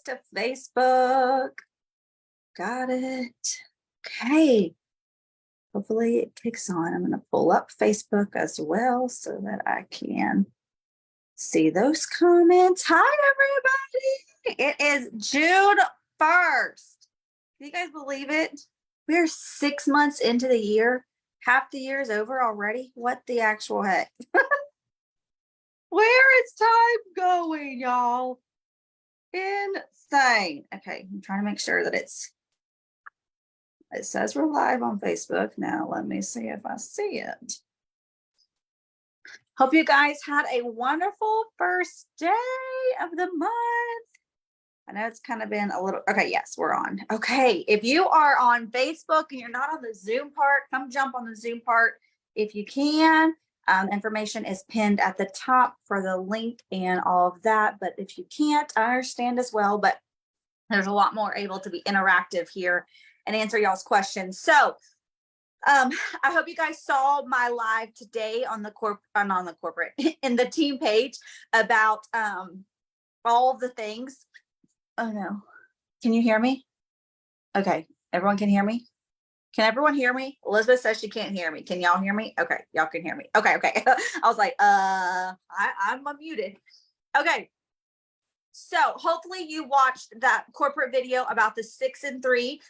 to Facebook. Got it. Okay. Hopefully it kicks on. I'm going to pull up Facebook as well so that I can see those comments. Hi, everybody. It is June 1st. Can you guys believe it? We're 6 months into the year. Half the year is over already. What the actual heck? Where is time going, y'all? Insane. Okay, I'm trying to make sure that it says we're live on Facebook. Now, let me see if I see it. Hope you guys had a wonderful first day of the month. I know it's kind of been a little, okay, yes, we're on. Okay, if you are on Facebook and you're not on the Zoom part, come jump on the Zoom part if you can. Information is pinned at the top for the link and all of that. But if you can't, I understand as well. But there's a lot more able to be interactive here and answer y'all's questions. So I hope you guys saw my live today on the corporate in the team page about all of the things. Oh no, can you hear me? Okay, everyone can hear me. Can everyone hear me? Elizabeth says she can't hear me. Can y'all hear me? Okay, y'all can hear me. Okay. I was like, I'm unmuted. Okay. So hopefully you watched that corporate video about the 6 and 3.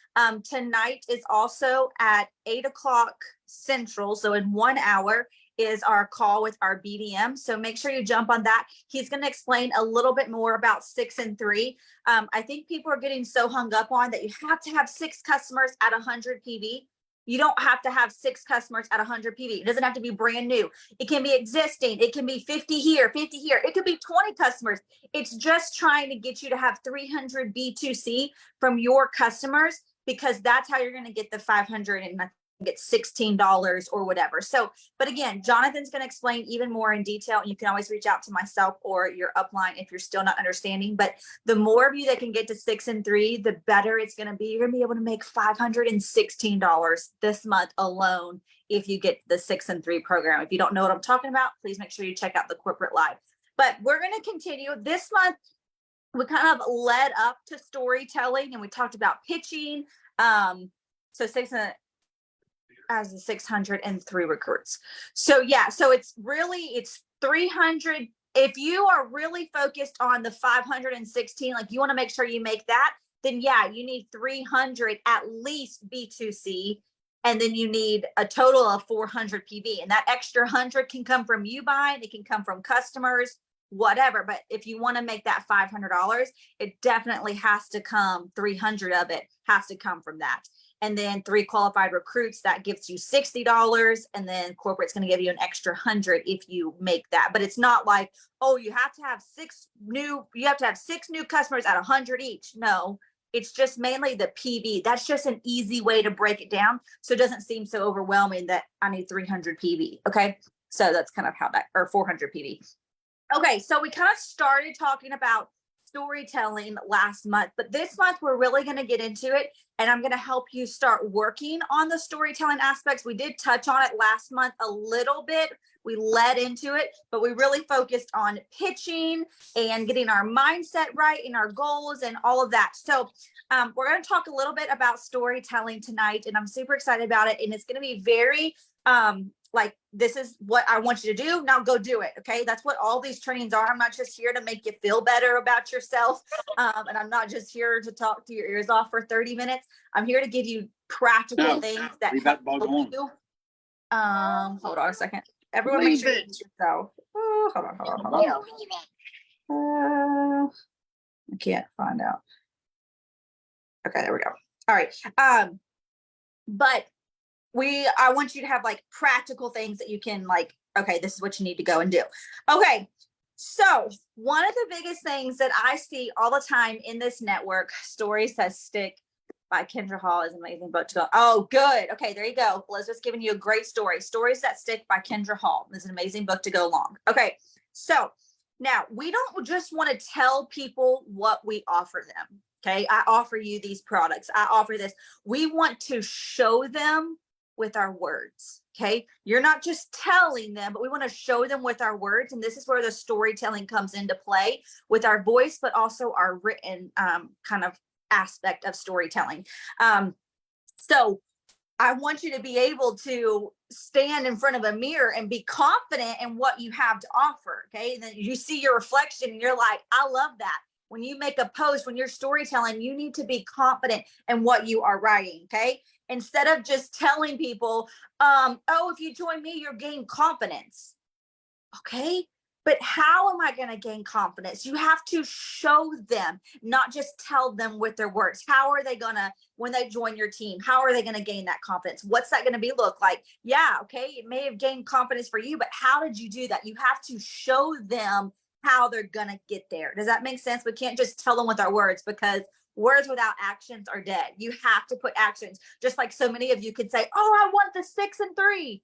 Tonight is also at 8 o'clock Central. So in 1 hour is our call with our BDM. So make sure you jump on that. He's going to explain a little bit more about 6 and 3. I think people are getting so hung up on that you have to have 6 customers at 100 PV. You don't have to have 6 customers at 100 PV. It doesn't have to be brand new. It can be existing. It can be 50 here, 50 here. It could be 20 customers. It's just trying to get you to have 300 B2C from your customers, because that's how you're going to get the 500 and get $16 or whatever. So, but again, Jonathan's going to explain even more in detail, and you can always reach out to myself or your upline if you're still not understanding. But the more of you that can get to 6 and 3, the better it's going to be. You're going to be able to make $516 this month alone if you get the 6 and 3 program. If you don't know what I'm talking about, please make sure you check out the corporate live. But we're going to continue this month. We kind of led up to storytelling, and we talked about pitching. So 6 as the 603 recruits. So yeah, so it's 300. If you are really focused on the 516, like you want to make sure you make that, then yeah, you need 300 at least B2C, and then you need a total of 400 PV. And that extra 100 can come from you buying, it can come from customers, whatever. But if you want to make that $500, it definitely has to come, 300 of it has to come from that. And then 3 qualified recruits, that gives you $60. And then corporate's going to give you an extra 100 if you make that. But it's not like, oh, you have to have 6 new customers at 100 each. No, it's just mainly the PV. That's just an easy way to break it down, so it doesn't seem so overwhelming that I need 300 PV. Okay, so that's kind of how that, or 400 PV. Okay, so we kind of started talking about storytelling last month, but this month we're really going to get into it, and I'm going to help you start working on the storytelling aspects. We did touch on it last month a little bit. We led into it, but we really focused on pitching and getting our mindset right and our goals and all of that. So we're going to talk a little bit about storytelling tonight, and I'm super excited about it. And it's going to be very like, this is what I want you to do. Now go do it. Okay. That's what all these trainings are. I'm not just here to make you feel better about yourself. And I'm not just here to talk to your ears off for 30 minutes. I'm here to give you practical things that help you. Hold on a second. Everyone make sure you mute yourself. Oh, hold on. I can't find out. Okay, there we go. All right. But I want you to have like practical things that you can like, okay, this is what you need to go and do. Okay. So one of the biggest things that I see all the time in this network, Stories That Stick by Kendra Hall, is an amazing book to go. Oh, good. Okay, there you go. Elizabeth's giving you a great story. Stories That Stick by Kendra Hall is an amazing book to go along. Okay, so now we don't just want to tell people what we offer them. Okay, I offer you these products. I offer this. We want to show them with our words. Okay. You're not just telling them, but we want to show them with our words. And this is where the storytelling comes into play with our voice, but also our written kind of aspect of storytelling. So I want you to be able to stand in front of a mirror and be confident in what you have to offer. Okay. And then you see your reflection and you're like, I love that. When you make a post, when you're storytelling, you need to be confident in what you are writing. Okay. Instead of just telling people, oh, if you join me, you'll gain confidence. Okay. But how am I going to gain confidence? You have to show them, not just tell them with their words. How are they going to, when they join your team, how are they going to gain that confidence? What's that going to be look like? Yeah, okay, it may have gained confidence for you, but how did you do that? You have to show them how they're going to get there. Does that make sense? We can't just tell them with our words, because words without actions are dead. You have to put actions. Just like so many of you could say, oh, I want the 6 and 3.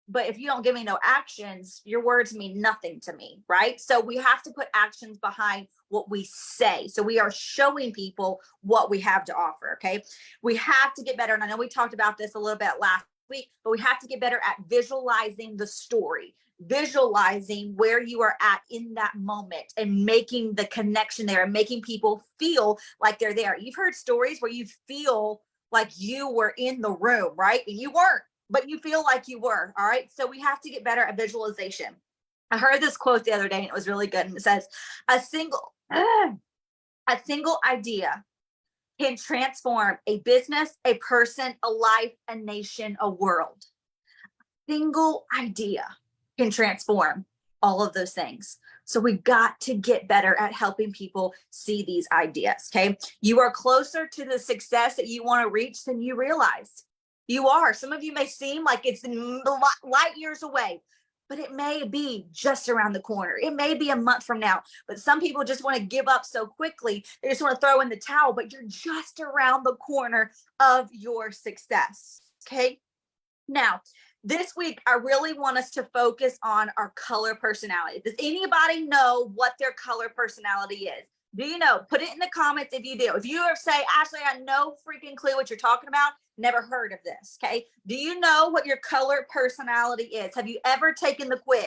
But if you don't give me no actions, your words mean nothing to me, right? So we have to put actions behind what we say. So we are showing people what we have to offer, okay? We have to get better. And I know we talked about this a little bit last week, but we have to get better at visualizing the story, visualizing where you are at in that moment and making the connection there and making people feel like they're there. You've heard stories where you feel like you were in the room, right? And you weren't, but you feel like you were. All right. So we have to get better at visualization. I heard this quote the other day and it was really good. And it says, a single idea can transform a business, a person, a life, a nation, a world. A single idea can transform all of those things. So we've got to get better at helping people see these ideas. Okay. You are closer to the success that you want to reach than you realize. You are. Some of you may seem like it's light years away, but it may be just around the corner. It may be a month from now, but some people just want to give up so quickly. They just want to throw in the towel, but you're just around the corner of your success. Okay. Now, this week, I really want us to focus on our color personality. Does anybody know what their color personality is? Do you know? Put it in the comments if you do. If you say, Ashley, I have no freaking clue what you're talking about, never heard of this, okay? Do you know what your color personality is? Have you ever taken the quiz?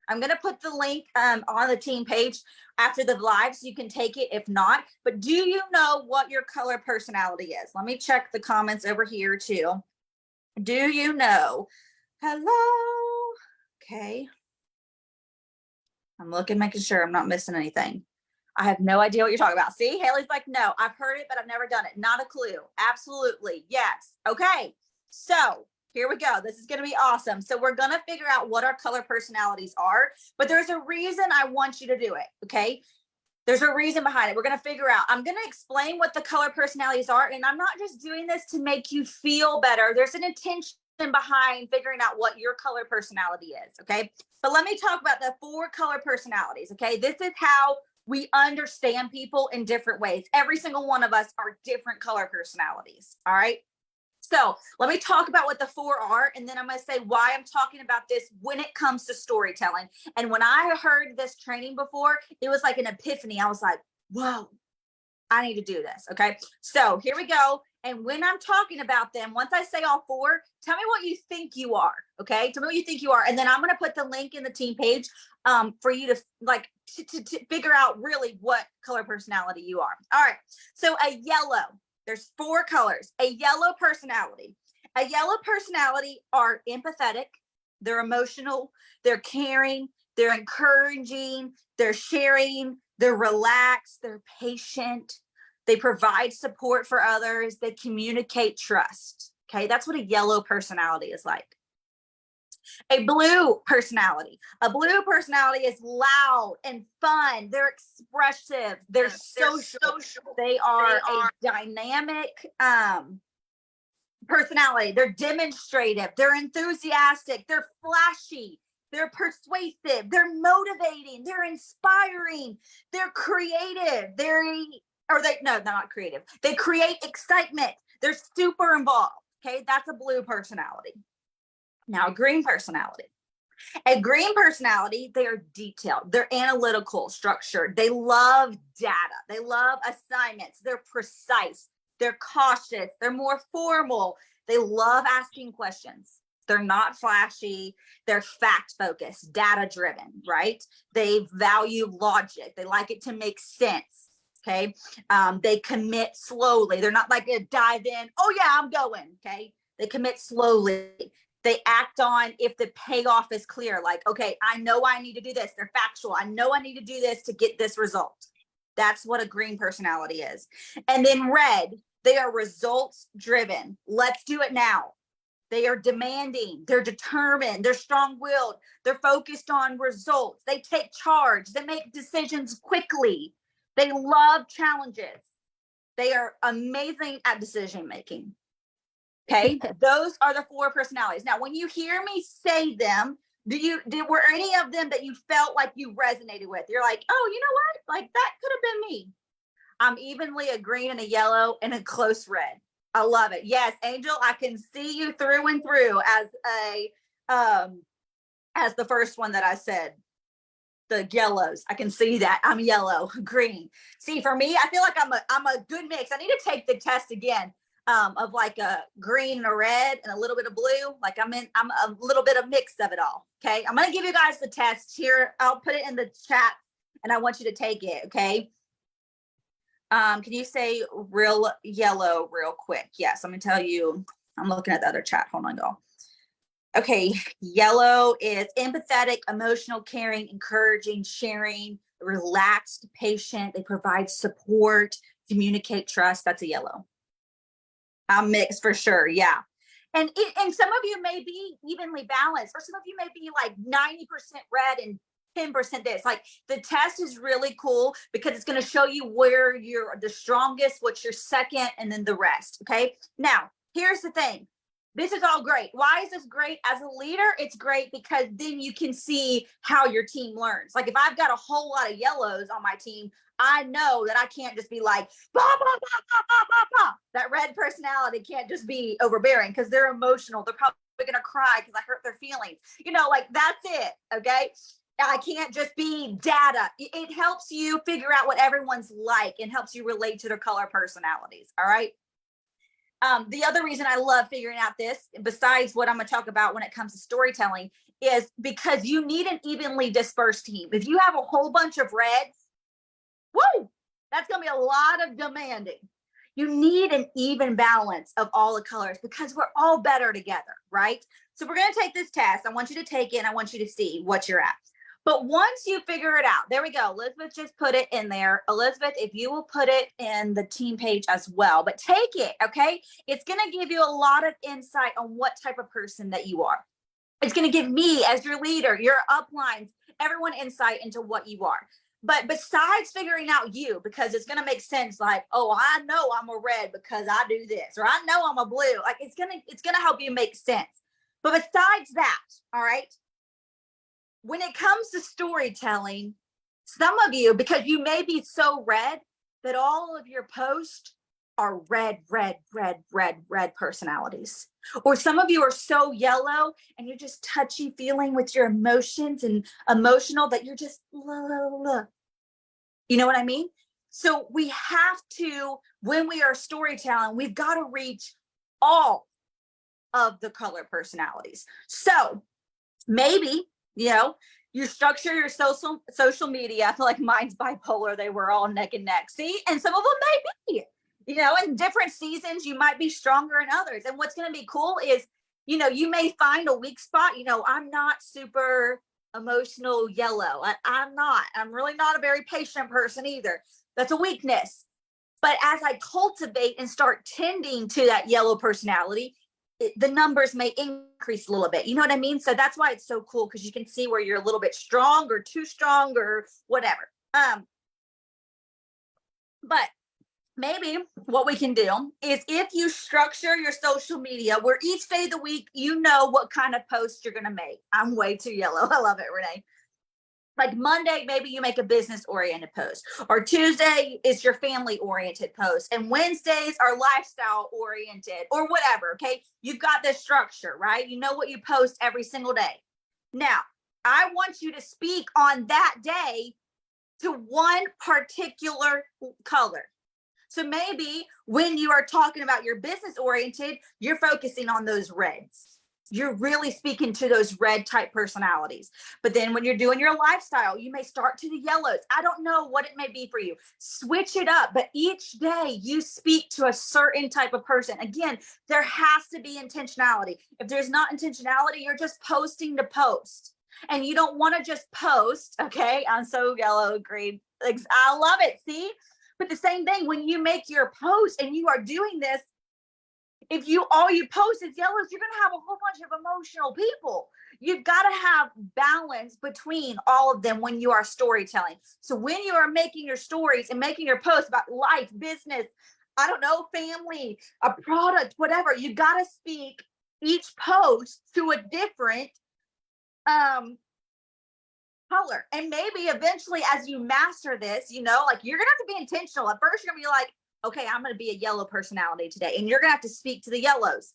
I'm going to put the link on the team page after the live so you can take it if not. But do you know what your color personality is? Let me check the comments over here too. Do you know? Hello? Okay. I'm looking, making sure I'm not missing anything. I have no idea what you're talking about. See, Haley's like, no, I've heard it, but I've never done it. Not a clue. Absolutely. Yes. Okay. So here we go. This is going to be awesome. So we're going to figure out what our color personalities are, but there's a reason I want you to do it. Okay. There's a reason behind it. We're going to figure out. I'm going to explain what the color personalities are. And I'm not just doing this to make you feel better. There's an intention behind figuring out what your color personality is. Okay. But let me talk about the 4 color personalities. Okay. This is how we understand people in different ways. Every single one of us are different color personalities. All right. So let me talk about what the 4 are, and then I'm going to say why I'm talking about this when it comes to storytelling. And when I heard this training before, it was like an epiphany. I was like, whoa, I need to do this. Okay. So here we go. And when I'm talking about them, once I say all 4, tell me what you think you are. Okay. Tell me what you think you are. And then I'm going to put the link in the team page for you to like to figure out really what color personality you are. All right. So a yellow, there's 4 colors. A yellow personality. A yellow personality are empathetic. They're emotional. They're caring. They're encouraging. They're sharing. They're relaxed. They're patient. They provide support for others. They communicate trust. Okay, that's what a yellow personality is like. A blue personality. A blue personality is loud and fun. They're expressive. They're social. They are a dynamic personality. They're demonstrative. They're enthusiastic. They're flashy. They're persuasive. They're motivating. They're inspiring. They're creative. They're not creative. They create excitement. They're super involved. Okay, that's a blue personality. Now, a green personality. A green personality, they are detailed. They're analytical, structured. They love data. They love assignments. They're precise. They're cautious. They're more formal. They love asking questions. They're not flashy. They're fact focused, data driven, right? They value logic. They like it to make sense. Okay. They commit slowly. They're not like a dive in. Oh yeah, I'm going. Okay. They commit slowly. They act on if the payoff is clear. Like, okay, I know I need to do this. They're factual. I know I need to do this to get this result. That's what a green personality is. And then red, they are results driven. Let's do it now. They are demanding. They're determined. They're strong-willed. They're focused on results. They take charge. They make decisions quickly. They love challenges. They are amazing at decision making. Okay, those are the 4 personalities. Now, when you hear me say them, were any of them that you felt like you resonated with? You're like, oh, you know what? Like that could have been me. I'm evenly a green and a yellow and a close red. I love it. Yes, Angel, I can see you through and through as the first one that I said. The yellows, I can see that. I'm yellow, green. See, for me, I feel like I'm a good mix. I need to take the test again. Of like a green and a red and a little bit of blue. Like I'm a little bit of mix of it all. Okay. I'm going to give you guys the test here. I'll put it in the chat and I want you to take it. Okay. Can you say real yellow real quick? Yes. I'm going to tell you, I'm looking at the other chat. Hold on, y'all. Okay. Yellow is empathetic, emotional, caring, encouraging, sharing, relaxed, patient. They provide support, communicate, trust. That's a yellow. I'm mixed for sure. Yeah. And some of you may be evenly balanced, or some of you may be like 90% red and 10% this. Like the test is really cool because it's going to show you where you're the strongest, what's your second, and then the rest. Okay. Now, here's the thing. This is all great. Why is this great? As a leader, it's great because then you can see how your team learns. Like if I've got a whole lot of yellows on my team, I know that I can't just be like, bah, bah, bah, bah, bah, bah, bah. That red personality can't just be overbearing because they're emotional. They're probably going to cry because I hurt their feelings. You know, like that's it. Okay. I can't just be data. It helps you figure out what everyone's like and helps you relate to their color personalities. All right. The other reason I love figuring out this, besides what I'm going to talk about when it comes to storytelling, is because you need an evenly dispersed team. If you have a whole bunch of reds, woo, that's going to be a lot of demanding. You need an even balance of all the colors because we're all better together, right? So we're going to take this test. I want you to take it and I want you to see what you're at. But once you figure it out, there we go. Elizabeth just put it in there. Elizabeth, if you will put it in the team page as well, but take it, okay? It's going to give you a lot of insight on what type of person that you are. It's going to give me as your leader, your uplines, everyone insight into what you are. But besides figuring out you, because it's going to make sense like, oh, I know I'm a red because I do this, or I know I'm a blue. Like it's going to help you make sense. But besides that, all right, when it comes to storytelling, some of you, because you may be so red that all of your posts are red personalities. Or some of you are so yellow and you're just touchy feeling with your emotions and emotional that you're just, you know what I mean? So we have to, when we are storytelling, we've got to reach all of the color personalities. So maybe, you know, you structure your social media. I feel like mine's bipolar. They were all neck and neck. See, and some of them may be, you know, in different seasons, you might be stronger in others. And what's going to be cool is, you know, you may find a weak spot. You know, I'm not super emotional yellow. I'm really not a very patient person either. That's a weakness. But as I cultivate and start tending to that yellow personality, the numbers may increase a little bit. You know what I mean? So that's why it's so cool, because you can see where you're a little bit strong or too strong or whatever. But maybe what we can do is, if you structure your social media where each day of the week, you know what kind of post you're going to make. I'm way too yellow. I love it, Renee. Like Monday, maybe you make a business oriented post, or Tuesday is your family oriented post, and Wednesdays are lifestyle oriented or whatever. Okay. You've got this structure, right? You know what you post every single day. Now, I want you to speak on that day to one particular color. So maybe when you are talking about your business oriented, you're focusing on those reds. You're really speaking to those red type personalities. But then when you're doing your lifestyle, you may start to the yellows. I don't know what it may be for you. Switch it up. But each day you speak to a certain type of person. Again, there has to be intentionality. If there's not intentionality, you're just posting to post. And you don't want to just post, okay? I'm so yellow, green. I love it. See? But the same thing when you make your post and you are doing this, if all you post is yellows, you're going to have a whole bunch of emotional people. You've got to have balance between all of them when you are storytelling. So when you are making your stories and making your posts about life, business, I don't know, family, a product, whatever, you got to speak each post to a different color. And maybe eventually as you master this, like you're gonna have to be intentional. At first you're gonna be like, okay, I'm gonna be a yellow personality today, and you're gonna have to speak to the yellows.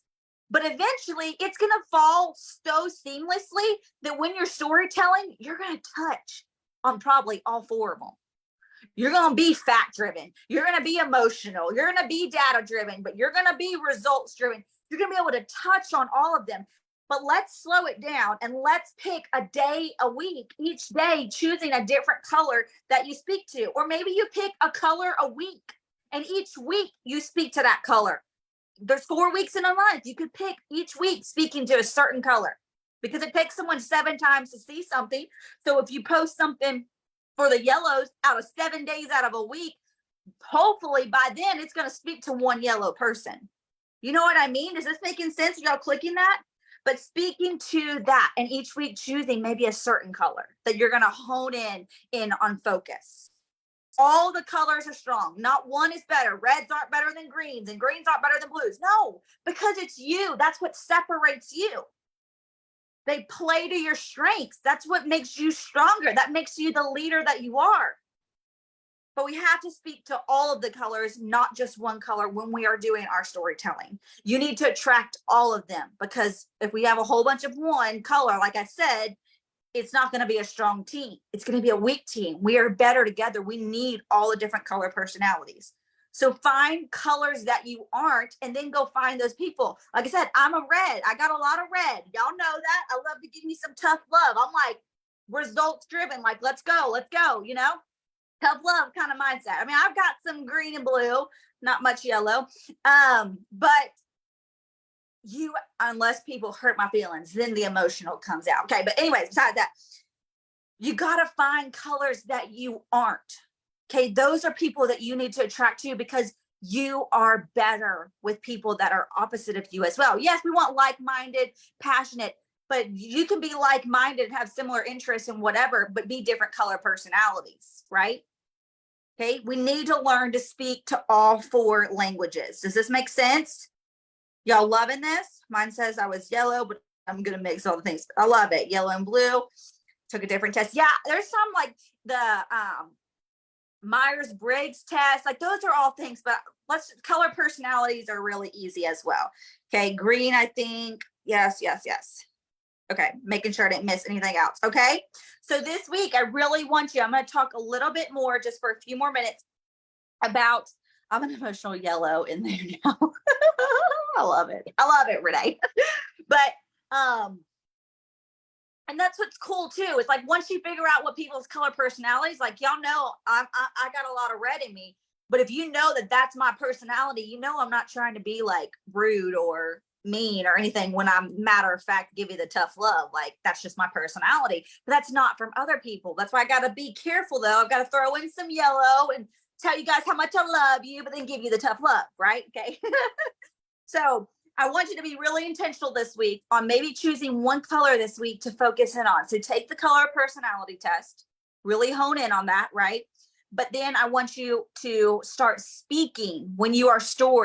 But eventually it's gonna fall so seamlessly that when you're storytelling, you're gonna touch on probably all four of them. You're gonna be fact driven, you're gonna be emotional, you're gonna be data driven, but you're gonna be results driven. You're gonna be able to touch on all of them. But let's slow it down and let's pick a day a week, each day choosing a different color that you speak to. Or maybe you pick a color a week and each week you speak to that color. There's 4 weeks in a month. You could pick each week speaking to a certain color because it takes someone 7 times to see something. So if you post something for the yellows out of 7 days out of a week, hopefully by then it's going to speak to one yellow person. You know what I mean? Is this making sense? Y'all clicking that? But speaking to that and each week choosing maybe a certain color that you're going to hone in on focus. All the colors are strong. Not one is better. Reds aren't better than greens and greens aren't better than blues. No, because it's you. That's what separates you. They play to your strengths. That's what makes you stronger. That makes you the leader that you are. But we have to speak to all of the colors, not just one color when we are doing our storytelling. You need to attract all of them because if we have a whole bunch of one color, like I said, it's not going to be a strong team. It's going to be a weak team. We are better together. We need all the different color personalities. So find colors that you aren't and then go find those people. Like I said, I'm a red. I got a lot of red. Y'all know that. I love to give me some tough love. I'm like results driven, like let's go, tough love kind of mindset. I mean, I've got some green and blue, not much yellow. But you, unless people hurt my feelings, then the emotional comes out. Okay. But anyways, besides that, you got to find colors that you aren't. Okay. Those are people that you need to attract to because you are better with people that are opposite of you as well. Yes, we want like-minded, passionate, but you can be like-minded and have similar interests in whatever, but be different color personalities, right? Okay, we need to learn to speak to all 4 languages. Does this make sense? Y'all loving this? Mine says I was yellow, but I'm gonna mix all the things. I love it. Yellow and blue. Took a different test. Yeah, there's some like the Myers-Briggs test. Like those are all things, but color personalities are really easy as well. Okay, green, I think. Yes. Okay, making sure I didn't miss anything else. Okay, so this week I really want you, I'm going to talk a little bit more just for a few more minutes about, I'm an emotional yellow in there now. I love it, Renee. But and that's what's cool too. It's like once you figure out what people's color personalities, like y'all know, I got a lot of red in me. But if you know that that's my personality, you know I'm not trying to be like rude or mean or anything when I'm matter of fact give you the tough love. Like that's just my personality. But that's not from other people. That's why I got to be careful though. I've got to throw in some yellow and tell you guys how much I love you, but then give you the tough love, right? Okay. So I want you to be really intentional this week on maybe choosing one color this week to focus in on. So take the color personality test, really hone in on that, right? But then I want you to start speaking when you are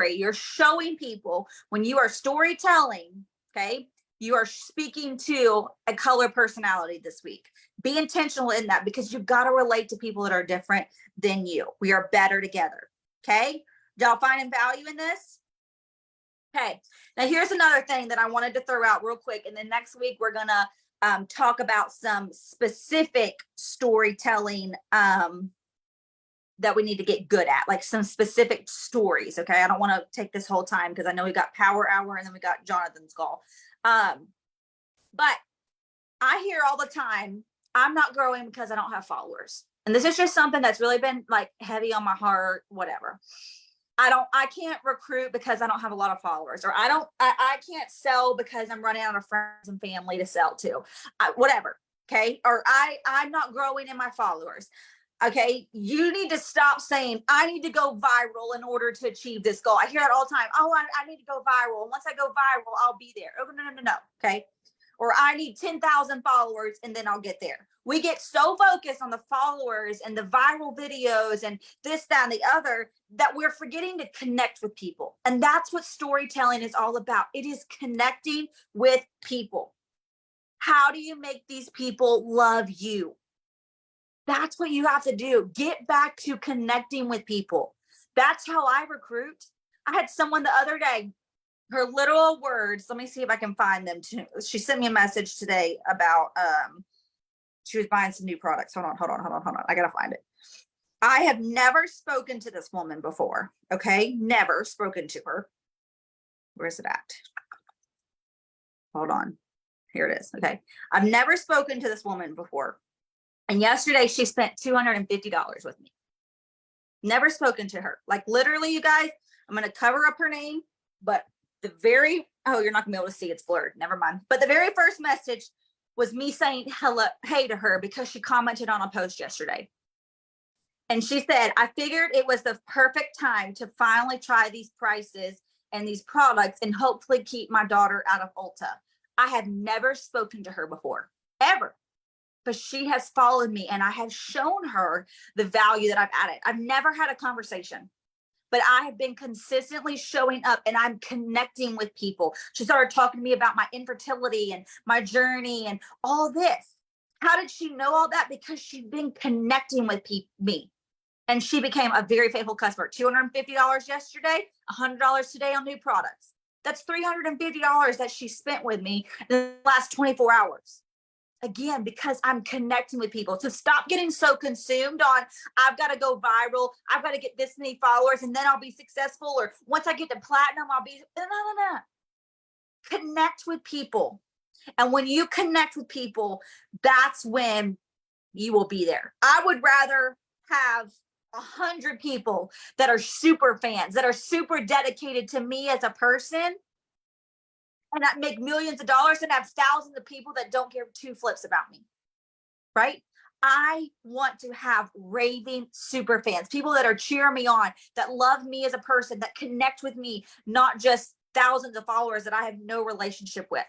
you're showing people when you are storytelling, okay? You are speaking to a color personality this week. Be intentional in that because you've got to relate to people that are different than you. We are better together, okay? Y'all finding value in this? Okay, now here's another thing that I wanted to throw out real quick. And then next week, we're going to talk about some specific storytelling that we need to get good at, like some specific stories. Okay. I don't want to take this whole time because I know we got Power Hour and then we got Jonathan's call. But I hear all the time, I'm not growing because I don't have followers. And this is just something that's really been like heavy on my heart, whatever. I can't recruit because I don't have a lot of followers, or I can't sell because I'm running out of friends and family to sell to, whatever. Okay. Or I'm not growing in my followers. Okay. You need to stop saying, I need to go viral in order to achieve this goal. I hear that all the time. Oh, I need to go viral. And once I go viral, I'll be there. Oh, no. Okay. Or I need 10,000 followers and then I'll get there. We get so focused on the followers and the viral videos and this, that, and the other that we're forgetting to connect with people. And that's what storytelling is all about. It is connecting with people. How do you make these people love you? That's what you have to do. Get back to connecting with people. That's how I recruit. I had someone the other day, her literal words, let me see if I can find them too. She sent me a message today about she was buying some new products. Hold on. I gotta find it. I have never spoken to this woman before. Okay, never spoken to her. Where is it at? Hold on. Here it is. Okay, I've never spoken to this woman before. And yesterday she spent $250 with me. Never spoken to her. Like literally, you guys, I'm gonna cover up her name, but you're not gonna be able to see, it's blurred, never mind. But the very first message was me saying hey to her because she commented on a post yesterday. And she said, I figured it was the perfect time to finally try these prices and these products and hopefully keep my daughter out of Ulta. I have never spoken to her before, ever. But she has followed me and I have shown her the value that I've added. I've never had a conversation, but I have been consistently showing up and I'm connecting with people. She started talking to me about my infertility and my journey and all this. How did she know all that? Because she'd been connecting with me. And she became a very faithful customer. $250 yesterday, $100 today on new products. That's $350 that she spent with me in the last 24 hours. Again, because I'm connecting with people. So stop getting so consumed on, I've got to go viral. I've got to get this many followers and then I'll be successful. Or once I get to platinum, I'll be, no. Connect with people. And when you connect with people, that's when you will be there. I would rather have 100 people that are super fans, that are super dedicated to me as a person, and that make millions of dollars, and have thousands of people that don't give two flips about me, right? I want to have raving super fans, people that are cheering me on, that love me as a person, that connect with me, not just thousands of followers that I have no relationship with.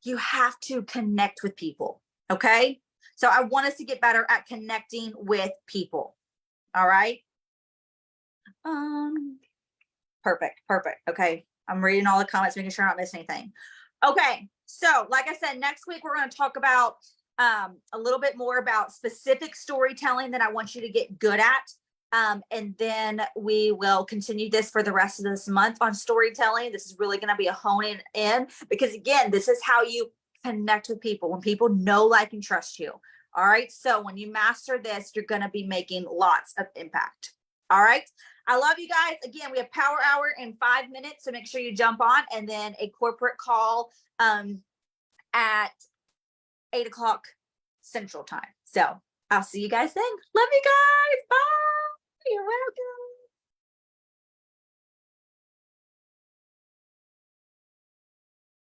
You have to connect with people, okay? So I want us to get better at connecting with people, all right? Perfect. Okay. I'm reading all the comments, making sure I'm not missing anything. Okay. So like I said, next week, we're going to talk about a little bit more about specific storytelling that I want you to get good at. And then we will continue this for the rest of this month on storytelling. This is really going to be a honing in, because again, this is how you connect with people, when people know, like, and trust you. All right. So when you master this, you're going to be making lots of impact. All right. I love you guys. Again, we have Power Hour in 5 minutes, so make sure you jump on, and then a corporate call at 8 o'clock Central Time. So I'll see you guys then. Love you guys. Bye. You're welcome.